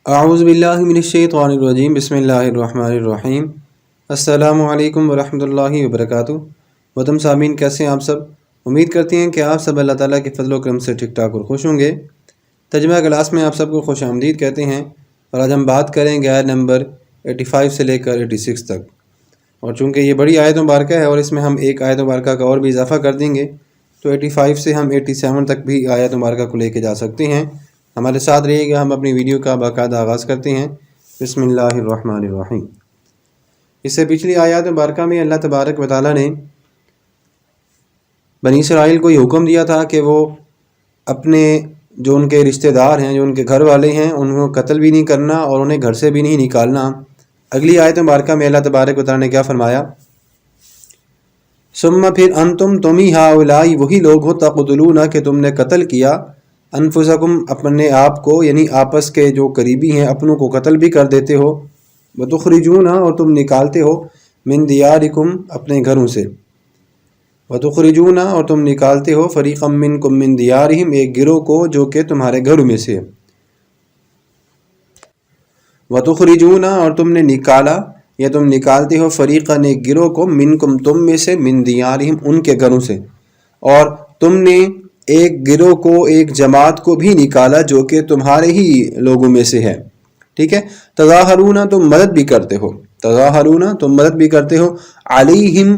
اعوذ باللہ من الشیطان الرجیم بسم اللہ الرحمن الرحیم السلام علیکم ورحمۃ اللہ وبرکاتہ۔ محترم سامعین، کیسے ہیں آپ سب؟ امید کرتے ہیں کہ آپ سب اللہ تعالیٰ کے فضل و کرم سے ٹھیک ٹھاک اور خوش ہوں گے۔ ترجمہ کلاس میں آپ سب کو خوش آمدید کہتے ہیں، اور آج ہم بات کریں گے آیت نمبر 85 سے لے کر 86 تک۔ اور چونکہ یہ بڑی آیت مبارکہ ہے اور اس میں ہم ایک آیت مبارکہ کا اور بھی اضافہ کر دیں گے، تو 85 سے ہم 87 تک بھی آیت مبارکہ کو لے کے جا سکتے ہیں۔ ہمارے ساتھ رہیے گا، ہم اپنی ویڈیو کا باقاعدہ آغاز کرتے ہیں۔ بسم اللہ الرحمن الرحیم۔ اس سے پچھلی آیات مبارکہ میں اللہ تبارک و تعالیٰ نے بنی اسرائیل کو یہ حکم دیا تھا کہ وہ اپنے جو ان کے رشتہ دار ہیں، جو ان کے گھر والے ہیں، ان کو قتل بھی نہیں کرنا اور انہیں گھر سے بھی نہیں نکالنا۔ اگلی آیت مبارکہ میں اللہ تبارک و تعالیٰ نے کیا فرمایا؟ ثم پھر انتم تم ہی ہؤلاء وہی لوگ ہو تقتلون کہ تم نے قتل کیا، انفسکم اپنے آپ کو، یعنی آپس کے جو قریبی ہیں اپنوں کو قتل بھی کر دیتے ہو، وتخرجون اور تم نکالتے ہو، من دیارکم اپنے گھروں سے، وتخرجون اور تم نکالتے ہو، فریقا منکم من دیارہم ایک گروہ کو جو کہ تمہارے گھروں میں سے، وتخرجون اور تم نے نکالا یا تم نکالتے ہو، فریقا ایک گروہ کو، منکم تم میں سے، من دیارہم ان کے گھروں سے، اور تم نے ایک گروہ کو، ایک جماعت کو بھی نکالا جو کہ تمہارے ہی لوگوں میں سے ہے، ٹھیک ہے۔ تظاہرون تم مدد بھی کرتے ہو، تظاہرون تم مدد بھی کرتے ہو، علیہم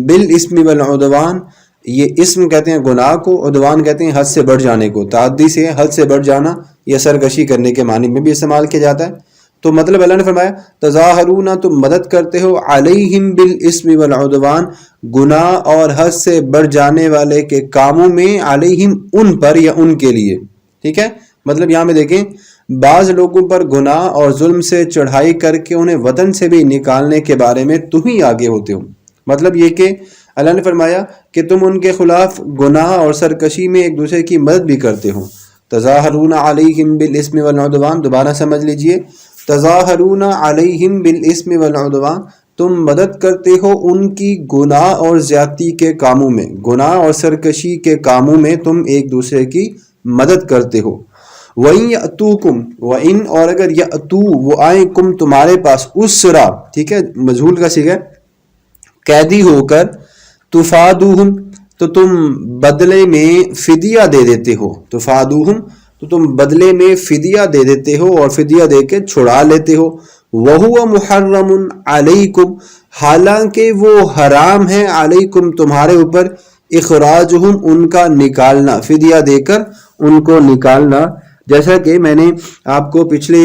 بالاسم والعدوان، یہ اسم کہتے ہیں گناہ کو، عدوان کہتے ہیں حد سے بڑھ جانے کو، تعدی سے حد سے بڑھ جانا یا سرکشی کرنے کے معنی میں بھی استعمال کیا جاتا ہے۔ تو مطلب اللہ نے فرمایا تظاہرون تم مدد کرتے ہو، علیہم بالاسم والعدوان گناہ اور حد سے بڑھ جانے والے کے کاموں میں، علیہم ان پر یا ان کے لیے، ٹھیک ہے۔ مطلب یہاں میں دیکھیں، بعض لوگوں پر گناہ اور ظلم سے چڑھائی کر کے انہیں وطن سے بھی نکالنے کے بارے میں تم ہی آگے ہوتے ہو۔ مطلب یہ کہ اللہ نے فرمایا کہ تم ان کے خلاف گناہ اور سرکشی میں ایک دوسرے کی مدد بھی کرتے ہو۔ تظاہرون علیہم بالاسم والعدوان، دوبارہ سمجھ لیجئے، تظاہرون علیہم بالاسم والعدوان، تم مدد کرتے ہو ان کی گناہ اور زیادتی کے کاموں میں، گناہ اور سرکشی کے کاموں میں تم ایک دوسرے کی مدد کرتے ہو۔ وَإِن يَأْتُوكُمْ وَإِن اور اگر یأتو وہ آئیں کم تمہارے پاس، اسرا ٹھیک ہے، مجہول کا صیغہ قیدی ہو کر، تفادوہم تو تم بدلے میں فدیہ دے دیتے ہو، تفادوہم تو تم بدلے میں فدیہ دے دیتے ہو اور فدیہ دے کے چھڑا لیتے ہو، وَهُوَ مُحَرَّمٌ عَلَيْكُمْ حالانکہ وہ حرام ہے، علیکم تمہارے اوپر، اخراجہم ان کا نکالنا، فدیہ دے کر ان کو نکالنا۔ جیسا کہ میں نے آپ کو پچھلے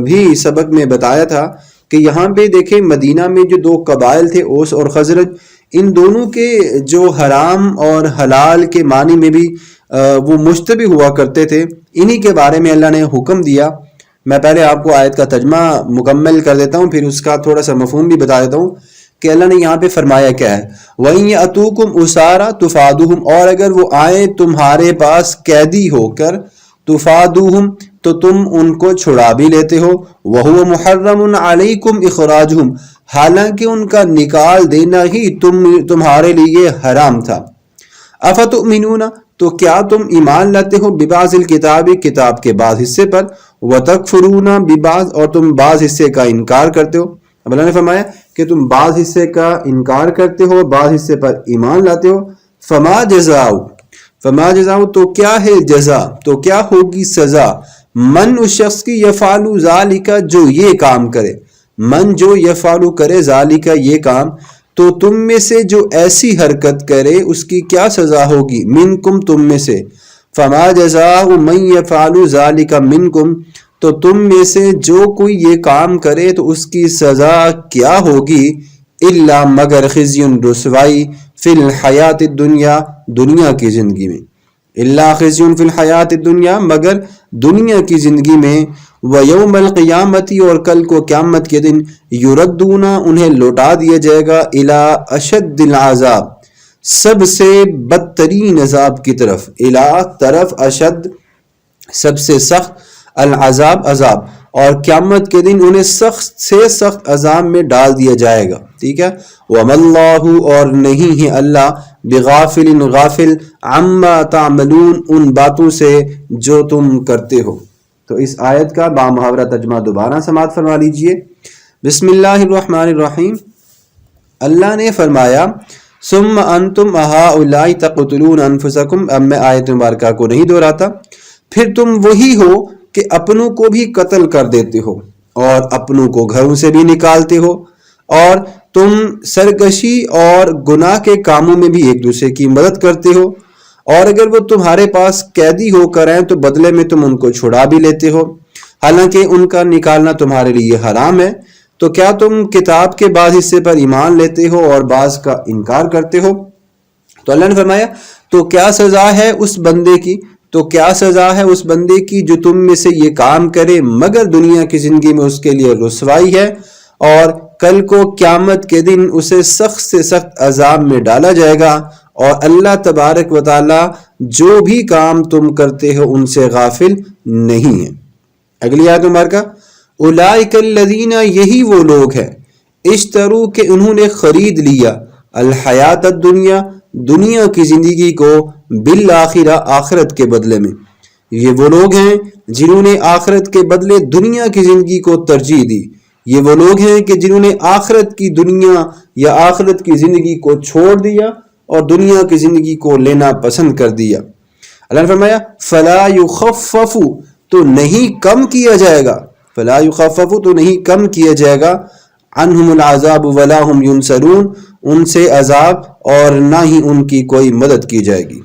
بھی سبق میں بتایا تھا کہ یہاں پہ دیکھیں مدینہ میں جو دو قبائل تھے، اوس اور خزرج، ان دونوں کے جو حرام اور حلال کے معنی میں بھی وہ مشتبہ ہوا کرتے تھے، انہی کے بارے میں اللہ نے حکم دیا۔ میں پہلے آپ کو آیت کا ترجمہ مکمل کر دیتا ہوں، پھر اس کا تھوڑا سا مفہوم بھی بتا دیتا ہوں کہ اللہ نے یہاں پہ فرمایا کیا ہے۔ وَإِن يَأْتُوكُمْ أُسَارَىٰ تُفَادُوهُمْ اور اگر وہ آئیں تمہارے پاس قیدی ہو کر، تفادوہم تو تم ان کو چھڑا بھی لیتے ہو، وَهُوَ مُحَرَّمٌ عَلَيْكُمْ إِخْرَاجُهُمْ حالانکہ ان کا نکال دینا ہی تمہارے لیے حرام تھا۔ افتؤمنون تو کیا تم ایمان لاتے ہو، ببعض الکتاب کتاب کے بعض حصے پر، وتکفرون ببعض اور تم بعض حصے کا انکار کرتے ہو۔ اب اللہ نے فرمایا کہ تم بعض حصے کا انکار کرتے ہو، بعض حصے پر ایمان لاتے ہو، فما جزاؤ تو کیا ہے جزا، تو کیا ہوگی سزا، من اس شخص کی، یفعل ذالک جو یہ کام کرے، من جو یفعل کرے، ذالک یہ کام، تو تم میں سے جو ایسی حرکت کرے اس کی کیا سزا ہوگی، منکم تم میں سے، فما جزاء من یفعل ذالک منکم تو تم میں سے جو کوئی یہ کام کرے تو اس کی سزا کیا ہوگی، الا مگر خزی رسوائی، فی الحیات الدنیا دنیا کی زندگی میں، الا خزی فی الحیات الدنیا مگر دنیا کی زندگی میں، ویوم القیامت اور کل کو قیامت کے دن، یردون انہیں لوٹا دیا جائے گا، الی اشد العذاب سب سے بدترین عذاب کی طرف، الی طرف، اشد سب سے سخت، العذاب عذاب، اور قیامت کے دن انہیں سخت سے سخت عذاب میں ڈال دیا جائے گا، ٹھیک ہے۔ وَمَا اللَّهُ اور نہیں ہے اللہ، بغافل غافل، عما تعملون ان باتوں سے جو تم کرتے ہو۔ تو اس آیت کا بامحاورہ ترجمہ دوبارہ سماعت فرما لیجئے۔ بسم اللہ الرحمن الرحیم۔ اللہ نے فرمایا ثم انتم ہؤلاء تقتلون انفسکم، اب میں آیت مبارکہ کو نہیں دہراتا، پھر تم وہی ہو کہ اپنوں کو بھی قتل کر دیتے ہو اور اپنوں کو گھروں سے بھی نکالتے ہو، اور تم سرکشی اور گناہ کے کاموں میں بھی ایک دوسرے کی مدد کرتے ہو، اور اگر وہ تمہارے پاس قیدی ہو کر آئیں تو بدلے میں تم ان کو چھڑا بھی لیتے ہو، حالانکہ ان کا نکالنا تمہارے لیے حرام ہے۔ تو کیا تم کتاب کے بعض حصے پر ایمان لیتے ہو اور بعض کا انکار کرتے ہو؟ تو اللہ نے فرمایا تو کیا سزا ہے اس بندے کی جو تم میں سے یہ کام کرے، مگر دنیا کی زندگی میں اس کے لیے رسوائی ہے، اور کل کو قیامت کے دن اسے سخت سے سخت عذاب میں ڈالا جائے گا، اور اللہ تبارک و تعالی جو بھی کام تم کرتے ہو ان سے غافل نہیں ہے۔ اگلی آیت مبارکہ، اولئک الذین، یہی وہ لوگ ہیں، اشتروا کہ انہوں نے خرید لیا، الحیات الدنیا، دنیا کی زندگی کو، بالآخرہ، آخرت کے بدلے میں۔ یہ وہ لوگ ہیں جنہوں نے آخرت کے بدلے دنیا کی زندگی کو ترجیح دی، یہ وہ لوگ ہیں کہ جنہوں نے آخرت کی دنیا یا آخرت کی زندگی کو چھوڑ دیا اور دنیا کی زندگی کو لینا پسند کر دیا۔ اللہ نے فرمایا فلا یخفف، تو نہیں کم کیا جائے گا، فلا یخفف، تو نہیں کم کیا جائے گا، عنہم العذاب ولا ہم ینصرون، ان سے عذاب اور نہ ہی ان کی کوئی مدد کی جائے گی۔